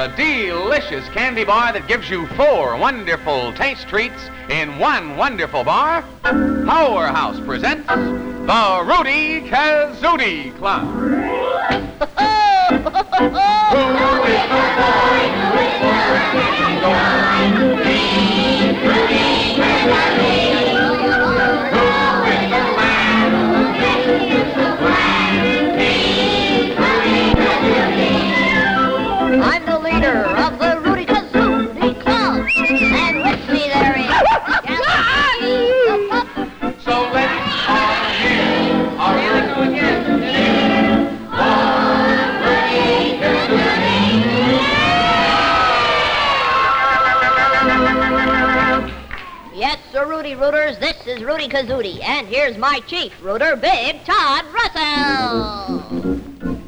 the delicious candy bar that gives you 4 wonderful taste treats in one wonderful bar. Powerhouse presents the Rootie Kazootie Club. Who is the boy who is the Rootie Kazootie? Who is the man who executes the plan? Rootie Kazootie. I'm the leader of the Rootie Kazootie Club, and with me there is Gala Poochie Pup. So let's all hear our Rootie Yes, Sir Rudy Rooters, this is Rootie Kazootie, and here's my chief rooter, Big Todd Russell.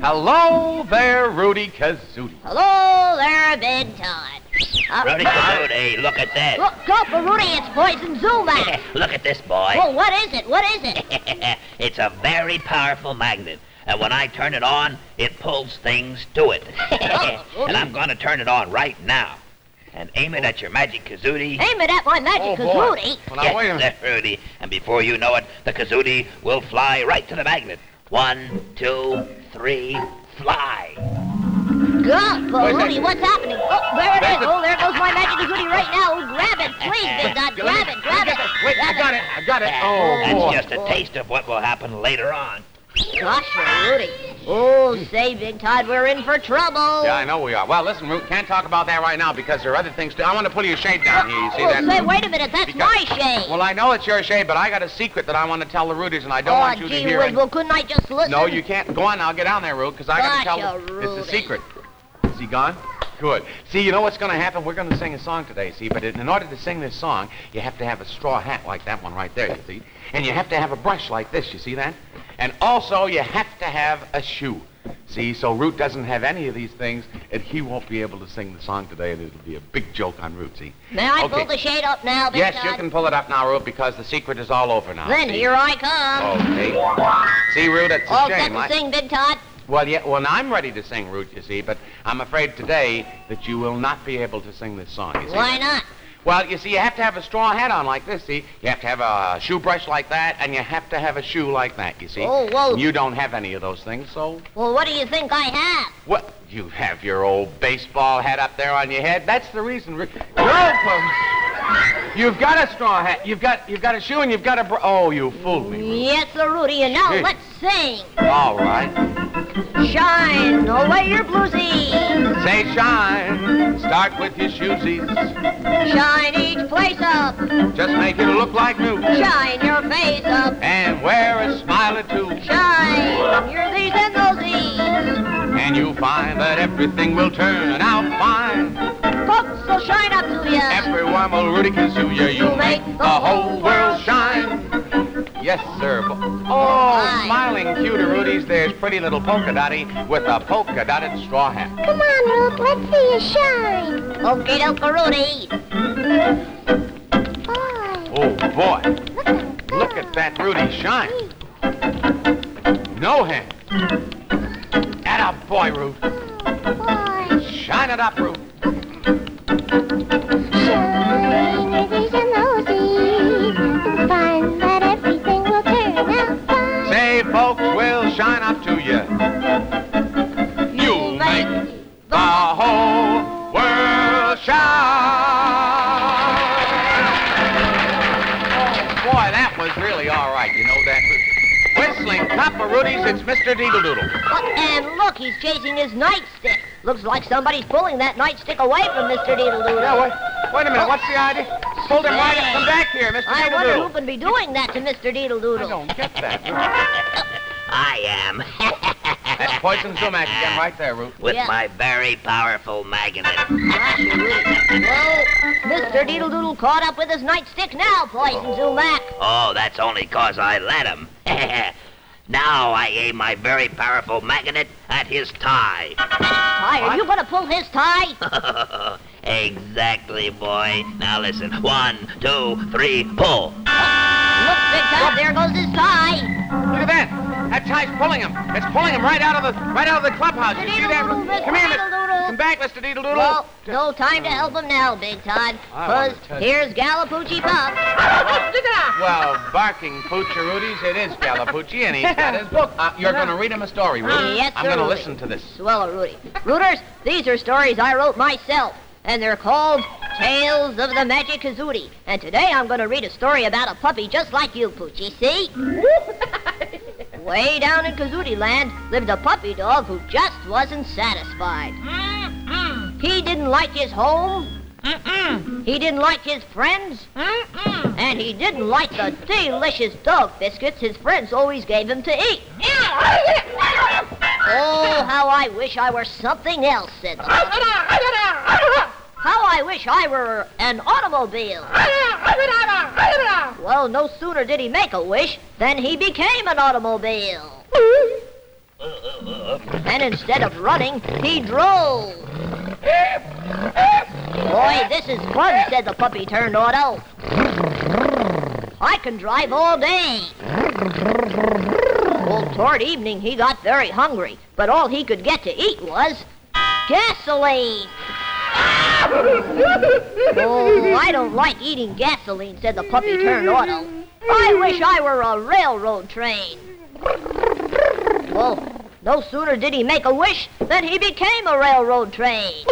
Hello there, Rootie Kazootie. Hello there, Big Todd. Rootie Kazootie, look at this. Look, go for Rudy, it's Poison Zoomack. Look at this, boy. Well, what is it? What is it? It's a very powerful magnet. And when I turn it on, it pulls things to it. And I'm going to turn it on right now. And aim it at your magic kazootie. Aim it at my magic kazootie. Well, now, wait a minute. Yes, Rudy. And before you know it, the kazootie will fly right to the magnet. 1, 2, 3, fly. God, Rudy, what's happening? Oh, there it is. Oh, there goes my magic kazootie right now. Oh, grab it, please, Big Dot. Grab it, grab it. Wait, I got it. Oh, That's boy. just a taste of what will happen later on. Gosh, Rudy. Oh, say, Big Todd, we're in for trouble. Yeah, I know we are. Well, listen, Root, can't talk about that right now because there are other things to... I want to pull your shade down here, you see that? Say, wait a minute, that's my shade. Well, I know it's your shade, but I got a secret that I want to tell the Rooties, and I don't want you to hear it. Well, couldn't I just listen? No, you can't. Go on now, get down there, Root, because I got to tell Gotcha, them. It's a Rudy. secret. Is he gone? Good. See, you know what's going to happen? We're going to sing a song today, see? But in order to sing this song, you have to have a straw hat like that one right there, you see? And you have to have a brush like this, you see that? And also, you have to have a shoe. See, so Root doesn't have any of these things, and he won't be able to sing the song today, and it'll be a big joke on Root, see? May I pull the shade up now, Big Yes, Todd? you can pull it up now, Root, because the secret is all over now. Then see? here I come. Okay. See, Root, it's a All shame. set to sing, Big Todd? Well, yeah, well, I'm ready to sing, Root, you see, but I'm afraid today that you will not be able to sing this song, you see. Why not? Well, you see, you have to have a straw hat on like this, see? You have to have a shoe brush like that, and you have to have a shoe like that, you see? Oh, whoa. You don't have any of those things, so... Well, what do you think I have? What? You have your old baseball hat up there on your head? That's the reason... You've got a straw hat, you've got a shoe, and you've got a... Oh, you fooled me, Ruth. Yes, Sir Rudy, and now Gee. let's sing. All right. Shine away your bluesies. Say shine, start with your shoesies. Shine each place up. Just make it look like new. Shine your face up. And wear a smile or two. Shine your these and thosies. And you'll find that everything will turn out fine. Folks will shine up to you. Everyone will Rootie Kazoo you. You'll make the whole world shine. Yes, sir. Oh, smiling cute Rooties, there's pretty little Polka Dottie with a polka dotted straw hat. Come on, Ruth, let's see you shine. Okay, Uncle Rudy. Oh, boy. Look at that Rudy shine. No hand. Atta boy, Ruth. Shine it up, Ruth. Shine your these and thosies. You'll find that everything will turn out fine. Say, folks will shine up to you. You'll make the whole world shine. Oh, boy, that was really all right. You know that? Whistling cup of Rudy's, it's Mr. Deedle-Doodle. And look, he's chasing his nightstick. Looks like somebody's pulling that nightstick away from Mr. Deedle-Doodle. Yeah, wait a minute. What's the idea? Hold him right up. Come back here, Mr. I wonder Deedle-Doodle. who can be doing that to Mr. I Deedle-Doodle. don't get that. I am. That's Poison Zoomack again right there, Ruth. With Yeah. my very powerful magnet. Gosh, Rudy. Well, Mr. Deedle-Doodle caught up with his nightstick now, Poison Zoomack. Oh, that's only 'cause I let him. Now I aim my very powerful magnet at his tie. Tie, are you going to pull his tie? Exactly, boy. Now listen. 1, 2, 3, pull. Look, Big Todd, there goes his tie. Look at that. That tie's pulling him. It's pulling him right out of the clubhouse. You see that? Come here, come back, Mr. Deedle Doodle. Well, no time to help him now, Big Todd. Because here's Gala Poochie Pup. Well, barking Poochie-Rooties, it is Gala Poochie, and he's got his book. You're going to read him a story, Rudy. Yes, sir, I'm going to Rudy. listen to this. Swell, Rudy. Rooters, these are stories I wrote myself, and they're called Tales of the Magic Kazootie. And today I'm going to read a story about a puppy just like you, Poochie, see? Way down in Kazootie Land lived a puppy dog who just wasn't satisfied. He didn't like his home. He didn't like his friends. And he didn't like the delicious dog biscuits his friends always gave him to eat. Oh, how I wish I were something else, said the puppy. How I wish I were an automobile. Well, no sooner did he make a wish than he became an automobile. And instead of running, he drove. Boy, this is fun, said the puppy turned auto. I can drive all day. Well, toward evening, he got very hungry, but all he could get to eat was gasoline. Oh, I don't like eating gasoline, said the puppy turned auto. I wish I were a railroad train. Well, no sooner did he make a wish than he became a railroad train.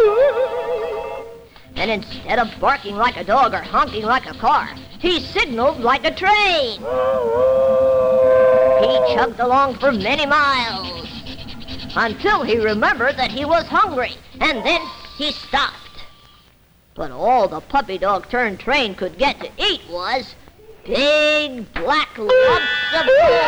And instead of barking like a dog or honking like a car, he signaled like a train. He chugged along for many miles until he remembered that he was hungry, and then he stopped. But all the puppy dog turned train could get to eat was big black lumps of coal.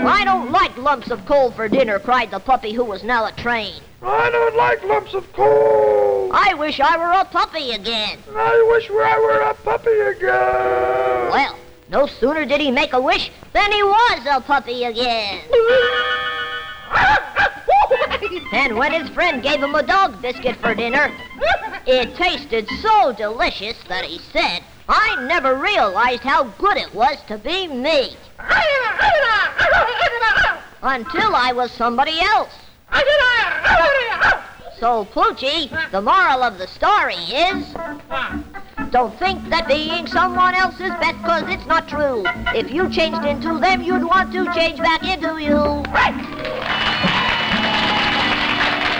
I don't like lumps of coal for dinner, cried the puppy who was now a train. I don't like lumps of coal. I wish I were a puppy again. I wish I were a puppy again. Well, no sooner did he make a wish than he was a puppy again. And when his friend gave him a dog biscuit for dinner, it tasted so delicious that he said, I never realized how good it was to be me. Until I was somebody else. So, Poochie, the moral of the story is, don't think that being someone else is best, because it's not true. If you changed into them, you'd want to change back into you.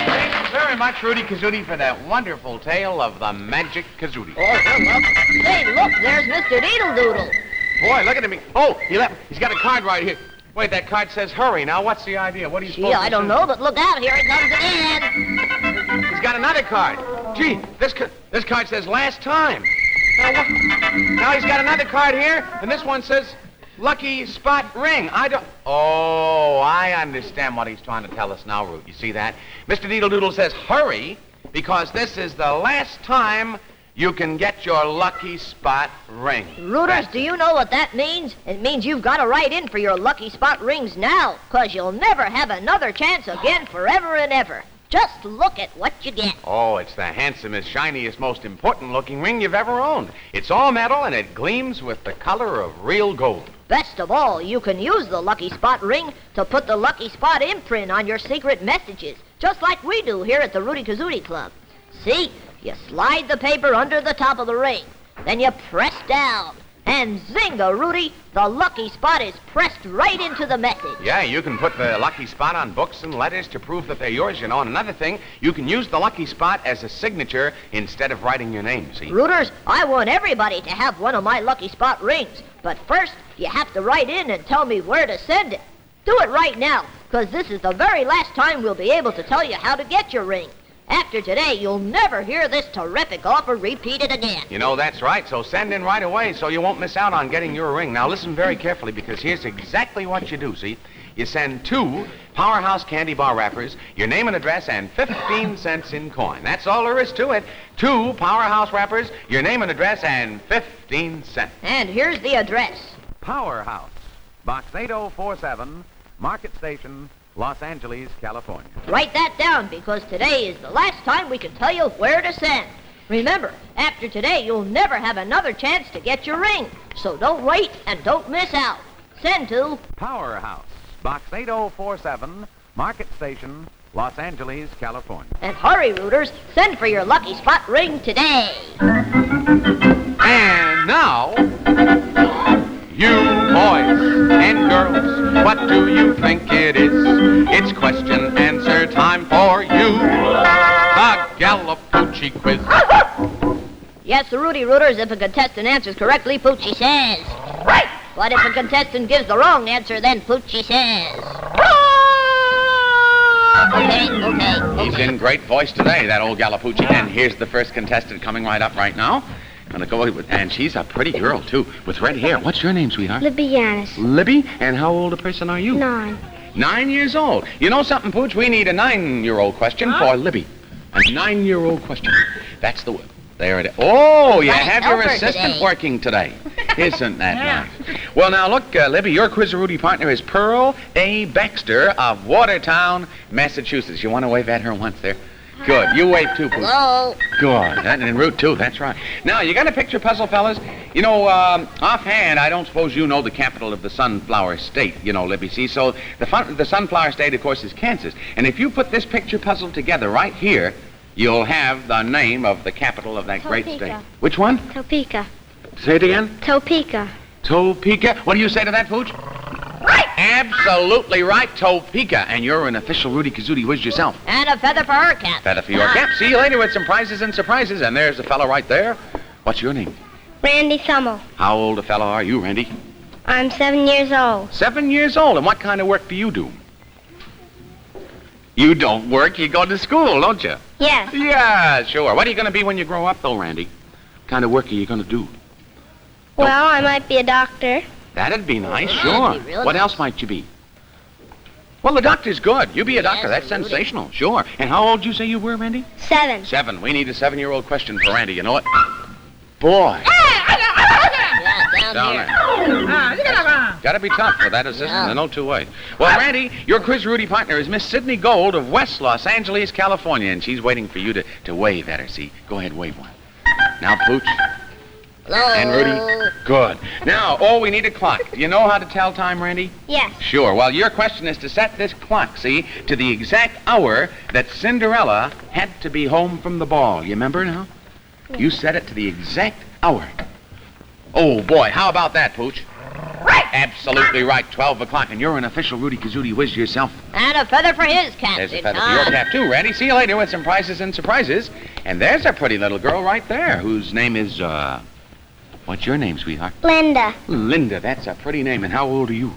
Thank you very much, Rootie Kazootie, for that wonderful tale of the Magic Kazootie. Oh, you're welcome. Say, look, there's Mr. Deedle Doodle. Boy, look at him. Oh, he's got a card right here. Wait, that card says hurry. Now, what's the idea? What are you supposed to do? I don't know, but look out, here it comes again. He's got another card. Gee, this card says last time. Now he's got another card here, and this one says lucky spot ring. Oh, I understand what he's trying to tell us now, Root. You see that? Mr. Deedle Doodle says hurry because this is the last time you can get your lucky spot ring. Rooters, do you know what that means? It means you've got to write in for your lucky spot rings now, because you'll never have another chance again forever and ever. Just look at what you get. Oh, it's the handsomest, shiniest, most important-looking ring you've ever owned. It's all metal, and it gleams with the color of real gold. Best of all, you can use the lucky spot ring to put the lucky spot imprint on your secret messages, just like we do here at the Rootie Kazootie Club. See? You slide the paper under the top of the ring. Then you press down. And zinga, Rudy, the lucky spot is pressed right into the message. Yeah, you can put the lucky spot on books and letters to prove that they're yours, you know. And another thing, you can use the lucky spot as a signature instead of writing your name, see? Rooters, I want everybody to have one of my lucky spot rings. But first, you have to write in and tell me where to send it. Do it right now, because this is the very last time we'll be able to tell you how to get your ring. After today, you'll never hear this terrific offer repeated again. You know, that's right. So send in right away so you won't miss out on getting your ring. Now, listen very carefully, because here's exactly what you do, see? You send 2 Powerhouse candy bar wrappers, your name and address, and 15 cents in coin. That's all there is to it. 2 Powerhouse wrappers, your name and address, and 15 cents. And here's the address. Powerhouse, Box 8047, Market Station, Los Angeles, California. Write that down, because today is the last time we can tell you where to send. Remember, after today, you'll never have another chance to get your ring. So don't wait and don't miss out. Send to Powerhouse, Box 8047, Market Station, Los Angeles, California. And hurry, Rooters, send for your lucky spot ring today. And now, you boys and girls, what do you think it is? It's question answer time for you. The Gala Poochie Quiz. Yes, the Rudy Rooters, if a contestant answers correctly, Poochie says. Right! But if a contestant gives the wrong answer, then Poochie says. Okay. He's in great voice today, that old Gala Poochie. And here's the first contestant coming right up right now. Gonna go with, and she's a pretty girl, too, with red hair. What's your name, sweetheart? Libby Yanis. Libby? And how old a person are you? 9. 9 years old. You know something, Pooch? We need a 9-year-old question for Libby. A 9-year-old question. That's the one. There it is. Oh, you have your assistant working today. Isn't that nice? Well, now, look, Libby, your Quiz-a-Rudy partner is Pearl A. Baxter of Watertown, Massachusetts. You want to wave at her once there? Good. You wave, too, Pooch. Hello. Good. And Route 2, that's right. Now, you got a picture puzzle, fellas? You know, offhand, I don't suppose you know the capital of the Sunflower State, you know, Libby, see? So the Sunflower State, of course, is Kansas. And if you put this picture puzzle together right here, you'll have the name of the capital of that great state. Which one? Topeka. Say it again. Topeka. Topeka. What do you say to that, Pooch? Right. Absolutely right, Topeka. And you're an official Rootie Kazootie Whiz yourself. And a feather for her cap. Feather for your cap. See you later with some prizes and surprises. And there's the fella right there. What's your name? Randy Summel. How old a fella are you, Randy? I'm 7 years old. 7 years old. And what kind of work do you do? You don't work. You go to school, don't you? Yes. Yeah, sure. What are you going to be when you grow up, though, Randy? What kind of work are you going to do? Well, I might be a doctor. That'd be nice, Yeah, sure. that'd be real What nice. else might you be? Well, the doctor's good. You be a doctor. Yes, That's Rudy. sensational, sure. And how old you say you were, Randy? 7. 7. We need a 7-year-old question for Randy. You know what? Boy. Yeah, down here. Got to be tough for that assistant. Yeah. There's no two ways. Well, Randy, your Quiz Rudy partner is Miss Sydney Gold of West Los Angeles, California, and she's waiting for you to wave at her. See? Go ahead, wave one. Now, Pooch. Hello. And Rudy. Good. Now, we need a clock. Do you know how to tell time, Randy? Yes. Sure. Well, your question is to set this clock, see, to the exact hour that Cinderella had to be home from the ball. You remember now? You set it to the exact hour. Oh, boy. How about that, Pooch? Right. Absolutely right. 12 o'clock. And you're an official Rootie Kazootie Whiz yourself. And a feather for his cap. There's a feather for your cap, too, Randy. See you later with some prizes and surprises. And there's a pretty little girl right there whose name is, what's your name, sweetheart? Linda. Linda. That's a pretty name. And how old are you?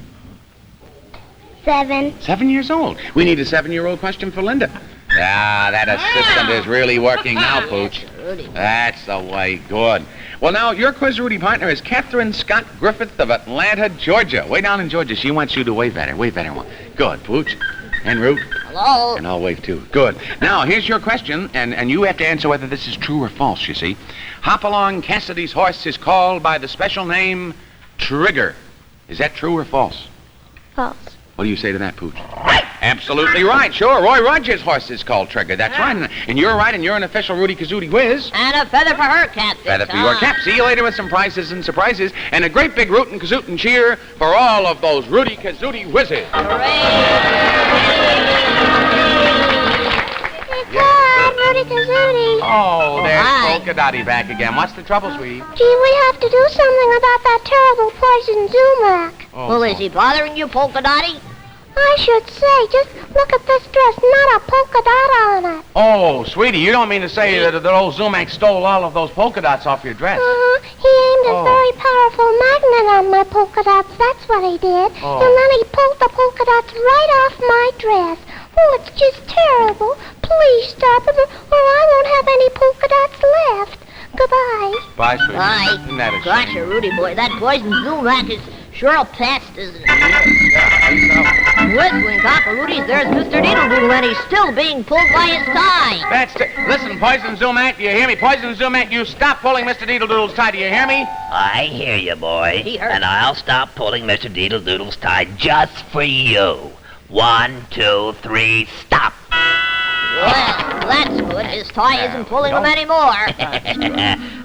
7. 7 years old. We need a 7-year-old question for Linda. Ah, that assistant is really working now, Pooch. Rudy. That's the way. Good. Well, now, your Quiz Rudy partner is Catherine Scott Griffith of Atlanta, Georgia. Way down in Georgia. She wants you to wave at her. Wave at her one. Good, Pooch. En route. Hello. And I'll wave, too. Good. Now, here's your question, and you have to answer whether this is true or false, you see. Hopalong Cassidy's horse is called by the special name Trigger. Is that true or false? False. What do you say to that, Pooch? Right. Absolutely right. Sure. Roy Rogers' horse is called Trigger. That's right. And you're right, and you're an official Rootie Kazootie Whiz. And a feather for her cap. Feather for your cap. See you later with some prizes and surprises. And a great big rootin' kazootin' cheer for all of those Rootie Kazootie Whizzes. Dad, Rootie Kazootie. Oh, there's Hi. Polka Dottie back again. What's the trouble, sweetie? Gee, we have to do something about that terrible Poison Zoomack. Oh, Well, is he bothering you, Polka Dottie? I should say, just look at this dress, not a polka dot on it. Oh, sweetie, you don't mean to say that old Zoomack stole all of those polka dots off your dress? He aimed a very powerful magnet on my polka dots, that's what he did. Oh. And then he pulled the polka dots right off my dress. Oh, it's just terrible. Please stop it, or I won't have any polka dots left. Goodbye. Bye, sweetie. Bye. Isn't that a Gosh, shame? you Rudy boy, that Poison Zoomack is sure a pest, isn't it? Yeah, I know. Whistling cockaloodies, there's Mr. Needledoodle, and he's still being pulled by his tie. Listen, Poison Zoomack, do you hear me? Poison Zoomack, you stop pulling Mr. Deedledoodle's tie. Do you hear me? I hear you, boy. He heard. And I'll stop pulling Mr. Deedle Doodle's tie just for you. 1, 2, 3, stop. Well, that's good. His tie isn't pulling him anymore.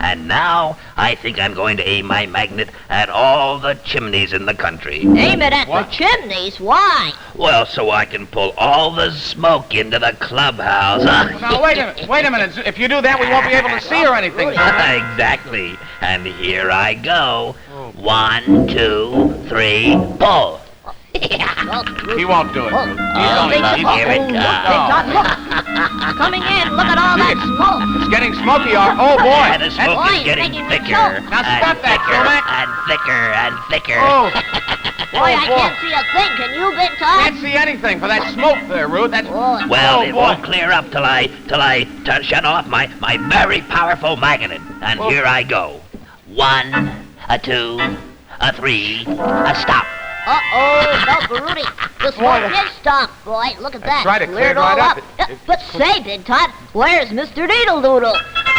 And now I think I'm going to aim my magnet at all the chimneys in the country. Aim it at the chimneys? Why? Well, so I can pull all the smoke into the clubhouse. Now, wait a minute. If you do that, we won't be able to see or anything. Exactly. And here I go. 1, 2, 3, pull. He won't do it. Here it comes. Look. Coming in. Look at all that smoke. It's getting smoky. Oh, boy. And the smoke is getting thicker. Now stop that, Zoomack. And thicker and thicker. Oh. Boy, I can't see a thing. Can you, Big Todd? Can't see anything for that smoke there, Ruth. That's... Well, it boy. won't clear up till I shut off my very powerful magnet. And here I go. 1, 2, 3, stop. Uh-oh, no, for Rudy. The smoke is stopped, boy. Look at that. Right, it cleared all right up. But say, Big Todd, where's Mr. Deedle Doodle?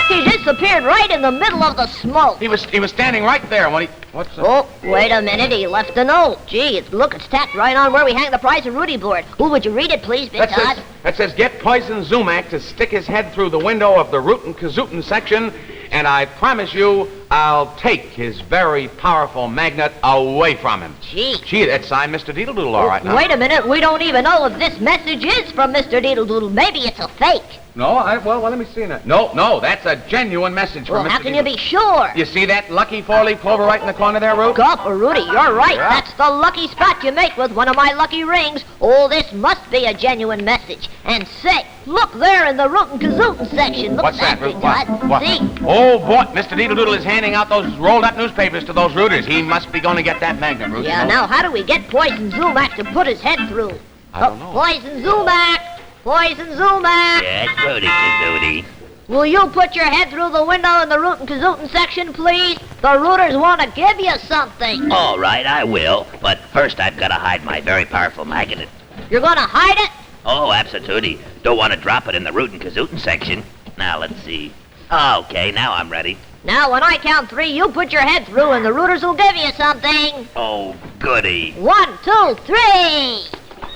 He disappeared right in the middle of the smoke. He was standing right there when he... What's that? Oh, wait a minute. He left a note. Gee, it's tacked right on where we hang the prize of Rudy board. Who would you read it, please, Big Todd? That says, get Poison Zoomack to stick his head through the window of the Rootie Kazootie section, and I promise you I'll take his very powerful magnet away from him. Gee, that's signed Mr. Deedle Doodle all right now. Wait a minute. We don't even know if this message is from Mr. Deedle Doodle. Maybe it's a fake. No, well, let me see that. No, that's a genuine message from Mr. Well, how can Deedle. you be sure? You see that lucky four-leaf clover right in the corner there, Ruth? Gulp, Rudy, you're right. Yeah. That's the lucky spot you make with one of my lucky rings. Oh, this must be a genuine message. And say, look there in the Rootin' Kazootin' section. Look What's at that, Big Ruth? Todd. What? See? Oh, boy, Mr. Deedle Doodle is handing out those rolled-up newspapers to those rooters. He must be going to get that magnet, Ruth. Yeah, now how do we get Poison Zoomack to put his head through? I don't know. Poison Zoomack! Poison Zoomack! Yes, Rootie Kazootie. Will you put your head through the window in the Rootin' Kazootin' section, please? The rooters want to give you something. All right, I will. But first I've got to hide my very powerful magnet. You're going to hide it? Oh, absolutely. Don't want to drop it in the Rootin' Kazootin' section. Now, let's see. Okay, now I'm ready. Now, when I count 3, you put your head through and the rooters will give you something. Oh, goody. 1, 2, 3.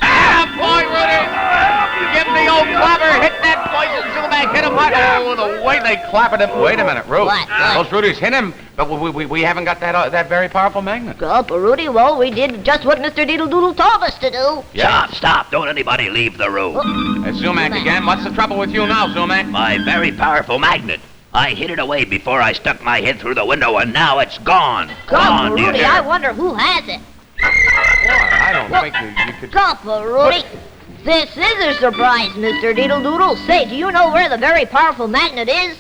Ah, boy, Rudy! Give him the old clobber. Hit that Poison Zoomack. Hit him hard. Oh, the way they clobbered him. Wait a minute, Ruth. What? Those rooters hit him, but we haven't got that very powerful magnet. Gulp, Rudy. Well, we did just what Mr. Deedle Doodle told us to do. Yeah. Stop. Don't anybody leave the room. It's Zoomack again. What's the trouble with you now, Zoomack? My very powerful magnet. I hid it away before I stuck my head through the window, and now it's gone. Gulp, Gone, Rudy. dear. I wonder who has it. Boy, I don't think you could... Gulp, Rudy. This is a surprise, Mr. Deedle Doodle. Say, do you know where the very powerful magnet is?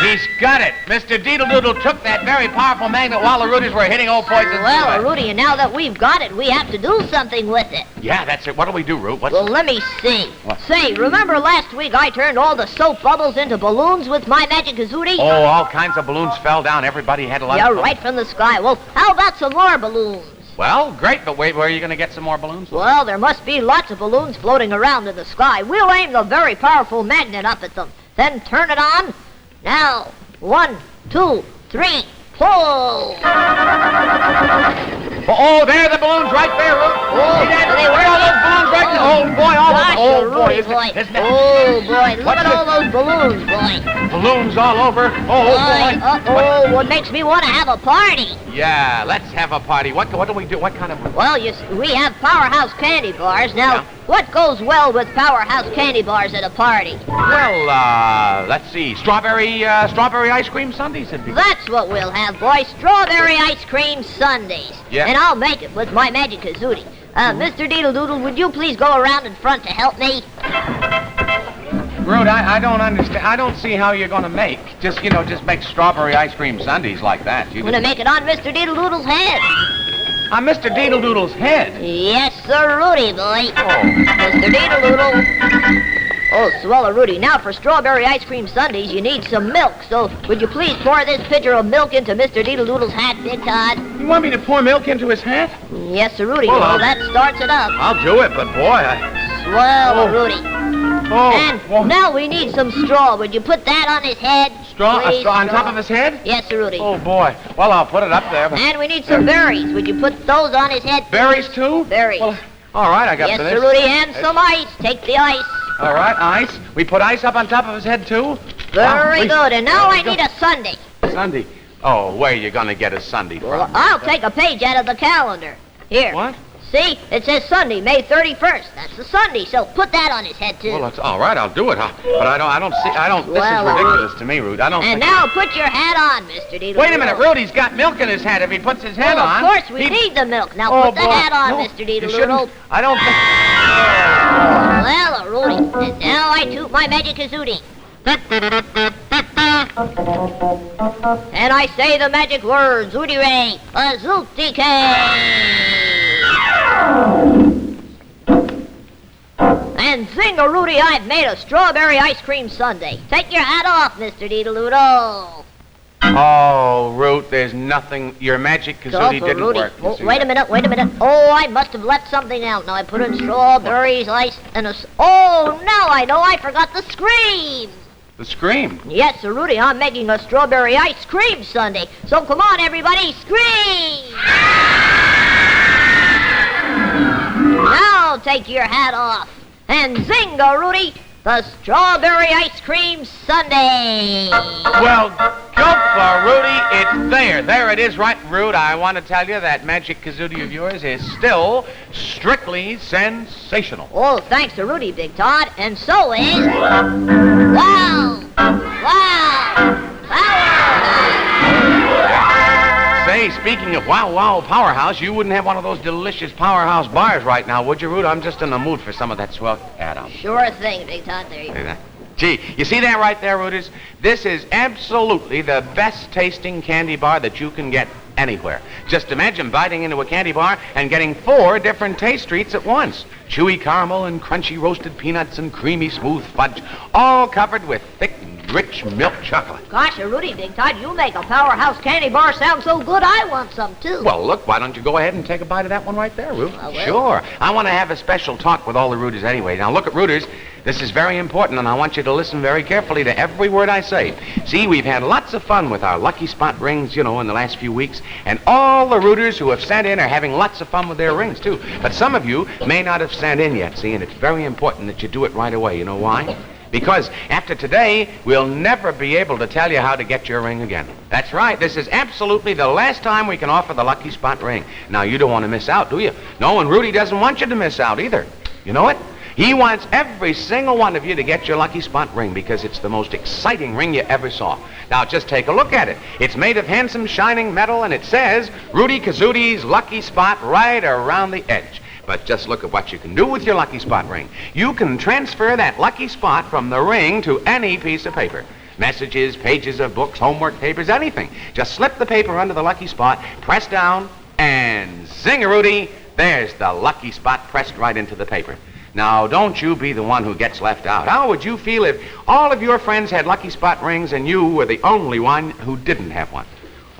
He's got it. Mr. Deedle Doodle took that very powerful magnet while the rooters were hitting old Poison Well, Zoomack. Rudy, and now that we've got it, we have to do something with it. Yeah, that's it. What do we do, Root? Well, let me see. What? Say, remember last week I turned all the soap bubbles into balloons with my magic kazootie? Oh, all kinds of balloons fell down. Everybody had a lot Yeah, of fun. right from the sky. Well, how about some more balloons? Well, great, but wait, where are you going to get some more balloons? Well, there must be lots of balloons floating around in the sky. We'll aim the very powerful magnet up at them. Then turn it on. Now, 1, 2, 3, pull! Oh, there are the balloons right there, Root. Oh, See that? they Where are those balloons right there? Oh, boy, all Gosh, over. Oh, boy, Rudy, isn't boy. it? Isn't it? Oh, boy, look What's at all those balloons, boy. Balloons all over. Oh, boy. What makes me want to have a party? Yeah, let's have a party. What do we do? What kind of... Well, we have Powerhouse candy bars. Now, Yeah. what goes well with Powerhouse candy bars at a party? Well, let's see. Strawberry ice cream sundaes would be... That's what we'll have, boy. Strawberry ice cream sundaes. Yeah. And I'll make it with my magic kazootie. Mr. Deedle Doodle, would you please go around in front to help me? Root, I don't understand. I don't see how you're going to make. Just make strawberry ice cream sundaes like that. I'm going to make it on Mr. Deedle Doodle's head. On Mr. Deedle Doodle's head? Yes, sir, Rudy, boy. Oh. Mr. Deedle Doodle. Oh, swallow, Rudy. Now, for strawberry ice cream sundaes, you need some milk. So, would you please pour this pitcher of milk into Mr. Deedle Doodle's hat, Big Todd? You want me to pour milk into his hat? Yes, sir, Rudy. Well, Well, that starts it up. I'll do it, but boy, Swallow, Oh. Rudy. Oh, And now we need some straw. Would you put that on his head? straw Please, on top of his head? Yes, sir, Rudy. Oh, boy. Well, I'll put it up there. But... And we need some berries. Would you put those on his head? Berries, too? Berries. Well, all right, I got Yes, for this. sir, Rudy. And some ice. Take the ice. All right, ice. We put ice up on top of his head, too? Very good. And now I need a Sunday. Sunday. Oh, where are you going to get a Sunday from? Well, I'll take a page out of the calendar. Here. What? See? It says Sunday, May 31st. That's the Sunday, so put that on his head, too. Well, that's all right. I'll do it. But I don't see. This Well, is ridiculous to me, Rude. I don't. And think... now put your hat on, Mr. Deedle. Wait a minute, Rudy's got milk in his hat. If he puts his hat Well, on, of course, we need the milk. Now Oh, put the boy. hat on, No, Mr. you Deedle. shouldn't. I don't think. Well, Rudy, and now I toot my magic kazootie. And I say the magic words, Rudy Ray, Kazootie. And zing-a-Rudy, I've made a strawberry ice cream sundae. Take your hat off, Mr. Deedle-Doodle. Oh, Root, there's nothing. Your magic kazootie didn't Rudy. work. Oh, wait a minute. Oh, I must have left something out. Now I put in strawberries, ice, and Oh, now I know. I forgot the scream. The scream. Yes, Sir Rudy, I'm making a strawberry ice cream sundae. So come on, everybody, scream! Now take your hat off and zingo, Rudy, the strawberry ice cream sundae. Well, go for Rudy. It's there. There it is, right, Rude. I want to tell you that magic kazootie of yours is still strictly sensational. Oh, thanks to Rudy, Big Todd, and so is... Wow! Powerhouse! Say, speaking of Wow Powerhouse, you wouldn't have one of those delicious Powerhouse bars right now, would you, Rude? I'm just in the mood for some of that swell Adam. Sure thing, Big Todd. There you go. Gee, you see that right there, Rooters? This is absolutely the best tasting candy bar that you can get anywhere. Just imagine biting into a candy bar and getting 4 different taste treats at once. Chewy caramel and crunchy roasted peanuts and creamy smooth fudge, all covered with thick, rich milk chocolate. Gosh, Rudy, Big Todd, you make a Powerhouse candy bar sound so good, I want some, too. Well, look, why don't you go ahead and take a bite of that one right there, Root? I will. Sure. I want to have a special talk with all the Rooters anyway. Now, look at Rooters. This is very important, and I want you to listen very carefully to every word I say. See, we've had lots of fun with our Lucky Spot rings, in the last few weeks, and all the Rooters who have sent in are having lots of fun with their rings, too. But some of you may not have sent in yet, see, and it's very important that you do it right away. You know why? Because after today, we'll never be able to tell you how to get your ring again. That's right. This is absolutely the last time we can offer the Lucky Spot ring. Now, you don't want to miss out, do you? No, and Rudy doesn't want you to miss out either. You know it? He wants every single one of you to get your Lucky Spot ring because it's the most exciting ring you ever saw. Now, just take a look at it. It's made of handsome, shining metal, and it says Rootie Kazootie's Lucky Spot right around the edge. But just look at what you can do with your Lucky Spot ring. You can transfer that Lucky Spot from the ring to any piece of paper. Messages, pages of books, homework papers, anything. Just slip the paper under the Lucky Spot, press down, and zing-a-Rudy, there's the Lucky Spot pressed right into the paper. Now, don't you be the one who gets left out. How would you feel if all of your friends had Lucky Spot rings and you were the only one who didn't have one?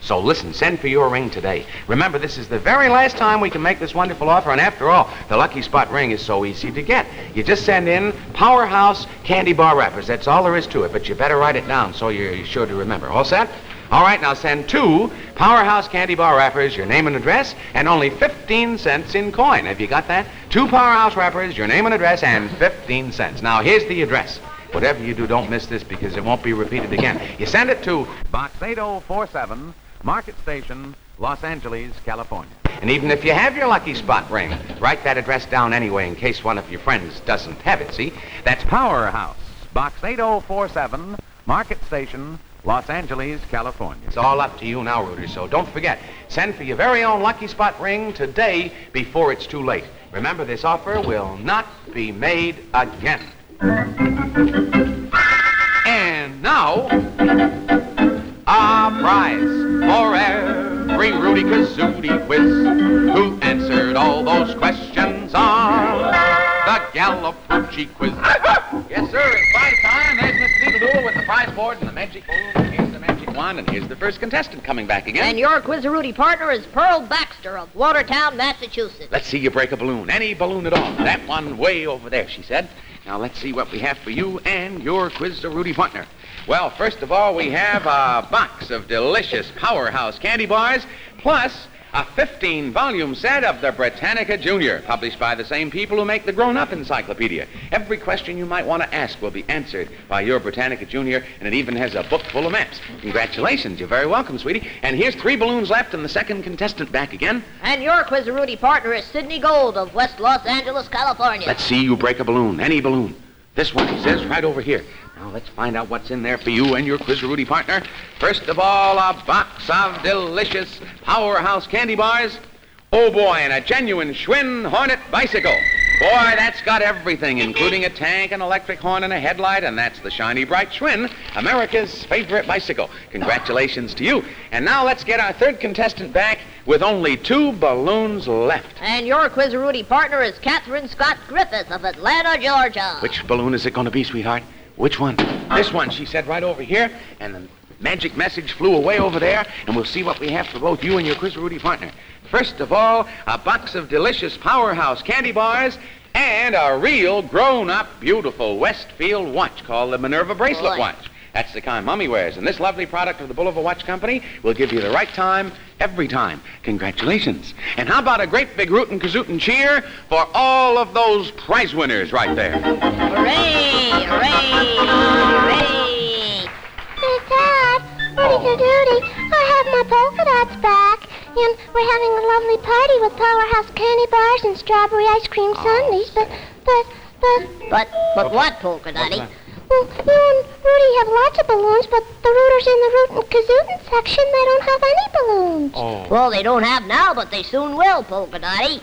So listen, send for your ring today. Remember, this is the very last time we can make this wonderful offer, and after all, the Lucky Spot ring is so easy to get. You just send in Powerhouse candy bar wrappers. That's all there is to it, but you better write it down so you're sure to remember. All set? All right, now send 2 Powerhouse candy bar wrappers, your name and address, and only 15 cents in coin. Have you got that? 2 Powerhouse wrappers, your name and address, and 15 cents. Now, here's the address. Whatever you do, don't miss this because it won't be repeated again. You send it to Box 8047, Market Station, Los Angeles, California. And even if you have your Lucky Spot ring, write that address down anyway in case one of your friends doesn't have it, see? That's Powerhouse, Box 8047, Market Station, Los Angeles, California. It's all up to you now, Rudy, so don't forget. Send for your very own Lucky Spot ring today before it's too late. Remember, this offer will not be made again. And now, our prize for every Rootie Kazootie quiz who answered all those questions on the Gala Poochie quiz. Yes, sir, it's prize time. There's Mr. Deedle-Doodle with the prize board and the magic balloon. Here's the magic wand, and here's the first contestant coming back again. And your Quiz-a-Rudy partner is Pearl Baxter of Watertown, Massachusetts. Let's see you break a balloon. Any balloon at all. That one way over there, she said. Now, let's see what we have for you and your Quiz-a-Rudy partner. Well, first of all, we have a box of delicious Powerhouse candy bars, plus a 15-volume set of the Britannica Junior, published by the same people who make the grown-up encyclopedia. Every question you might want to ask will be answered by your Britannica Junior, and it even has a book full of maps. Congratulations. You're very welcome, sweetie. And here's 3 balloons left and the second contestant back again. And your Quiz-a-Rudy partner is Sidney Gold of West Los Angeles, California. Let's see you break a balloon, any balloon. This one, he says, right over here. Now, let's find out what's in there for you and your Quiz-a-Rudy partner. First of all, a box of delicious Powerhouse candy bars. Oh, boy, and a genuine Schwinn Hornet bicycle. Boy, that's got everything, including a tank, an electric horn, and a headlight, and that's the shiny, bright Schwinn, America's favorite bicycle. Congratulations to you. And now let's get our third contestant back with only 2 balloons left. And your Quiz-a-Rudy partner is Catherine Scott Griffith of Atlanta, Georgia. Which balloon is it going to be, sweetheart? Which one? This one, she said, right over here, and the magic message flew away over there, and we'll see what we have for both you and your Quiz-a-Rudy partner. First of all, a box of delicious Powerhouse candy bars and a real grown-up, beautiful Westfield watch called the Minerva Bracelet Watch. That's the kind Mommy wears, and this lovely product of the Bulova Watch Company will give you the right time every time. Congratulations. And how about a great big rootin' kazootin' cheer for all of those prize winners right there? Hooray! Hooray! Hooray! Hey, Dad, Rootie Kazootie, I have my polka dots back, and we're having a lovely party with Powerhouse candy bars and strawberry ice cream sundaes, But what, Polka Dottie? well, you and Rudy have lots of balloons, but the rooters in the Rootin' Kazootin' section, they don't have any balloons. Oh. Well, they don't have now, but they soon will, Polka Dottie.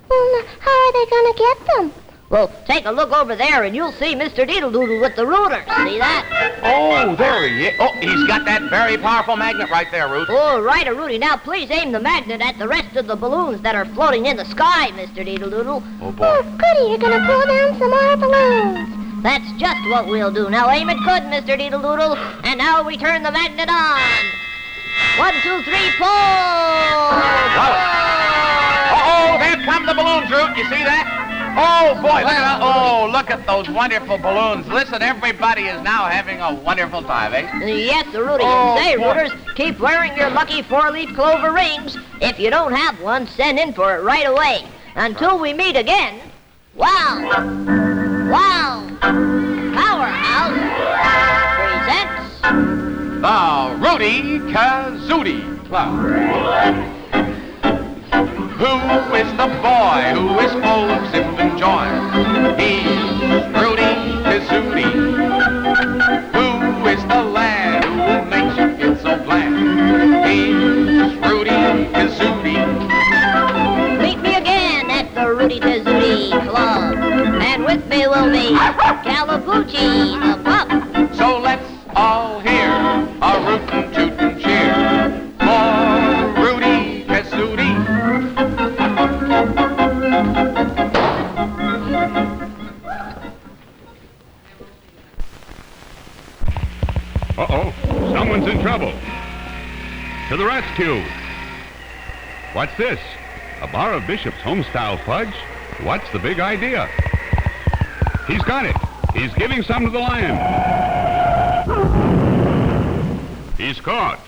Well, how are they going to get them? Well, take a look over there, and you'll see Mr. Deedle-Doodle with the rooters. See that? Oh, there he is. Oh, he's got that very powerful magnet right there, Ruth. Oh, right, Rudy. Now, please aim the magnet at the rest of the balloons that are floating in the sky, Mr. Deedle-Doodle. Oh, boy. Oh, goody, you're going to pull down some more balloons. That's just what we'll do. Now, aim it good, Mr. Deedle-Doodle. And now we turn the magnet on. 1, 2, 3, pull! Oh, there come the balloons, Ruth. You see that? Oh, boy, look at that. Oh, look at those wonderful balloons. Listen, everybody is now having a wonderful time, eh? Yes, Rudy. Oh, And say, boy. rooters, keep wearing your lucky 4-leaf clover rings. If you don't have one, send in for it right away. Until we meet again, wow! Wow! Powerhouse presents The Rootie Kazootie Club. Who is the boy who is full of zip and joy? He's Rootie Kazootie. Who is the lad who makes you feel so glad? He's Rootie Kazootie. Meet me again at the Rootie Kazootie Club. And with me will be Gala Poochie Pup. So let's all hear a rootin' tootin' cheer for Rootie Kazootie. Uh-oh, someone's in trouble. To the rescue. What's this? A bar of Bishop's home-style fudge? What's the big idea? He's got it. He's giving some to the lion. He's caught.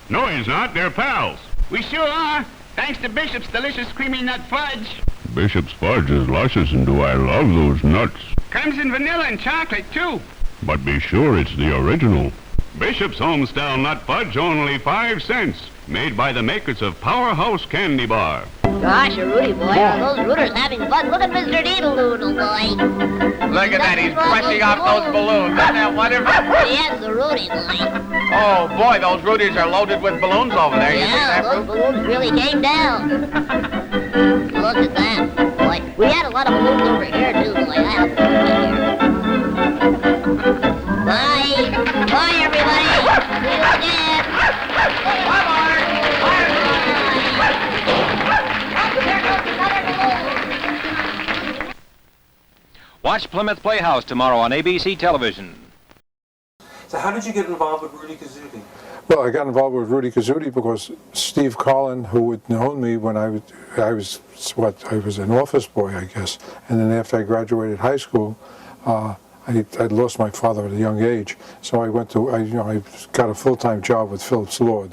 No, he's not. They're pals. We sure are, thanks to Bishop's delicious creamy nut fudge. Bishop's fudge is luscious, and do I love those nuts. Comes in vanilla and chocolate, too. But be sure it's the original. Bishop's home-style nut fudge, only 5 cents. Made by the makers of Powerhouse Candy Bar. Gosh, Rudy, boy, are those rooters having fun? Look at Mr. Deedle-Doodle, boy. Look at that, he's brushing off those balloons. Isn't that wonderful? Yes, the Rudy, boy. Oh, boy, those Rudies are loaded with balloons over there. You see Yeah, that, those Ruth? balloons really came down. Look at that, boy. We had a lot of balloons over here, too, boy. I have balloons in here. Bye. Bye, everybody. See you again. Bye-bye. Watch Plymouth Playhouse tomorrow on ABC Television. So how did you get involved with Rootie Kazootie? Well, I got involved with Rootie Kazootie because Steve Carlin, who had known me when I was an office boy, I guess. And then after I graduated high school, I'd lost my father at a young age. So I got a full-time job with Phillips Lord.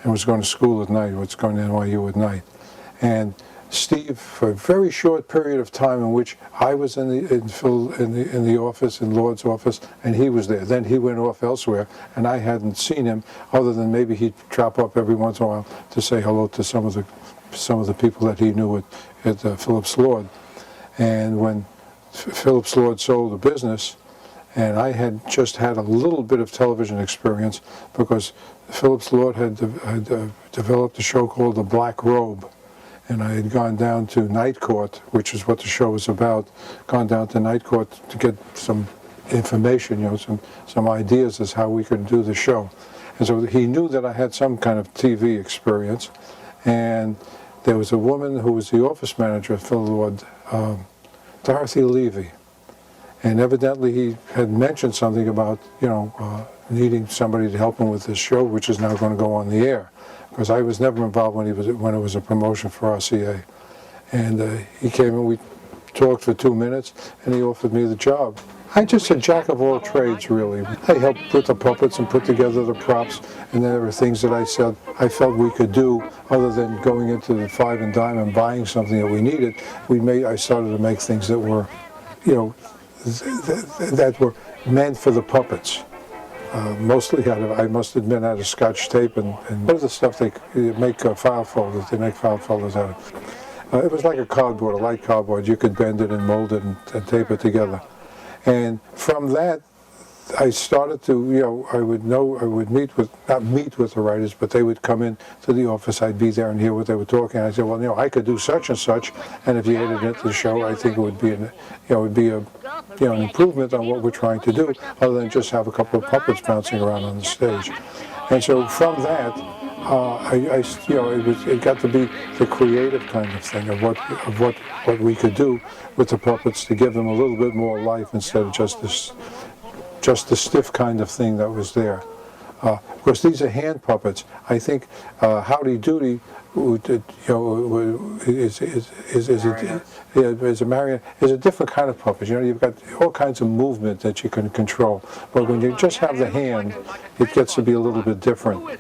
and was going to school at night, was going to NYU at night. And Steve, for a very short period of time in which I was in the office, in Lord's office, and he was there. Then he went off elsewhere, and I hadn't seen him, other than maybe he'd drop up every once in a while to say hello to some of the people that he knew at Phillips Lord. And when Phillips Lord sold the business, and I had just had a little bit of television experience because Phillips Lord had developed a show called The Black Robe. And I had gone down to Night Court, which is what the show was about, gone down to Night Court to get some information, you know, some ideas as how we could do the show. And so he knew that I had some kind of TV experience. And there was a woman who was the office manager at Phil Lord, Dorothy Levy. And evidently he had mentioned something about, you know, needing somebody to help him with this show, which is now going to go on the air. Because I was never involved when it was a promotion for RCA. And he came and we talked for 2 minutes, and he offered me the job. I'm just a jack of all trades, really. I helped put the puppets and put together the props, and there were things that I felt we could do other than going into the Five and Dime and buying something that we needed. I started to make things that were, you know, that were meant for the puppets. Mostly I must admit, out of Scotch tape and other stuff they make file folders. They make file folders out of. It was like a cardboard, a light cardboard. You could bend it and mold it and tape it together. And from that, I started to, you know, I would not meet with the writers, but they would come in to the office. I'd be there and hear what they were talking. I said, well, you know, I could do such and such, and if you added it to the show, I think it would be an improvement on what we're trying to do, other than just have a couple of puppets bouncing around on the stage. And so from that, it got to be the creative kind of thing of what we could do with the puppets to give them a little bit more life instead of just the stiff kind of thing that was there. Of course, these are hand puppets. I think Howdy Doody, is a marionette, is a different kind of puppet. You know, you've got all kinds of movement that you can control. But when you just have the hand, it gets to be a little bit different.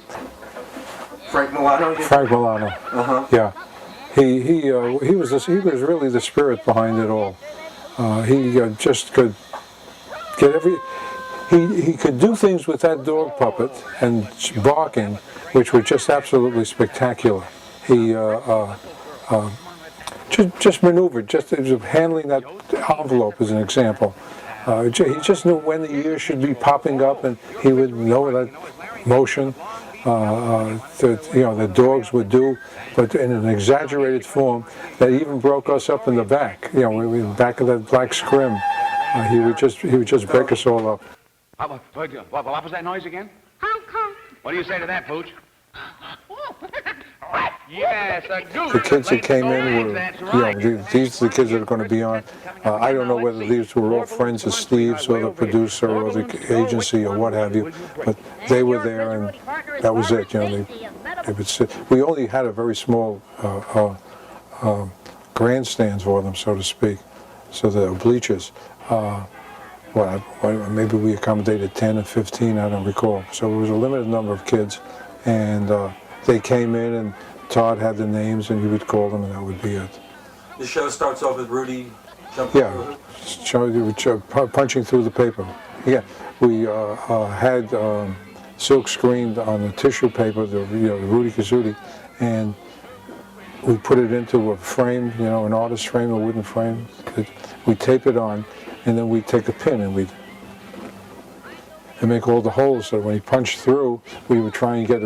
Frank Milano? Frank Milano. Uh-huh. Yeah. He was really the spirit behind it all. He just could get he could do things with that dog puppet and barking, which were just absolutely spectacular. He just maneuvered, just handling that envelope as an example. He just knew when the ears should be popping up, and he would know that motion the dogs would do, but in an exaggerated form that even broke us up in the back. You know, in the back of that black scrim, he would just break us all up. What was that noise again? Honk, honk. What do you say to that, Pooch? Yes, a goose. The kids that came in were, these are the kids that are going to be on. I don't know whether these were all friends of Steve's or the producer or the agency or what have you, but they were there and that was it. You know, they would sit. We only had a very small grandstands for them, so to speak, so the bleachers. Maybe we accommodated 10 or 15, I don't recall. So it was a limited number of kids, and they came in, and Todd had the names, and he would call them, and that would be it. The show starts off with Rudy jumping through? Punching through the paper. Yeah, we had silk screened on the tissue paper, the Rootie Kazootie, and we put it into a frame, an artist frame, a wooden frame. We tape it on, and then we take a pin and make all the holes so when he punched through, we would try and get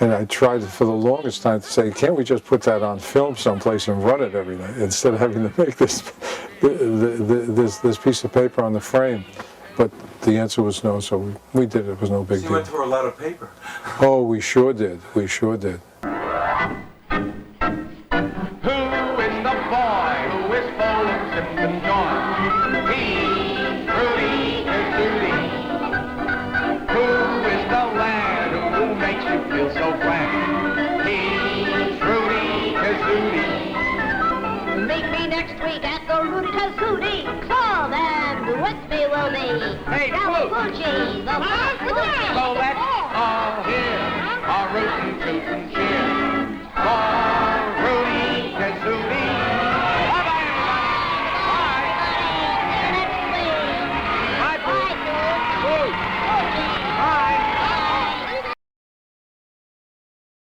and I tried for the longest time to say, can't we just put that on film someplace and run it every night instead of having to make this piece of paper on the frame? But the answer was no, so we did it. It was no big deal. You went through a lot of paper. Oh, we sure did. We sure did. Meet me next week at the Rootie Kazootie Club, and with me will the Gala Poochie, the So let's all hear our rootin' tootin' cheer.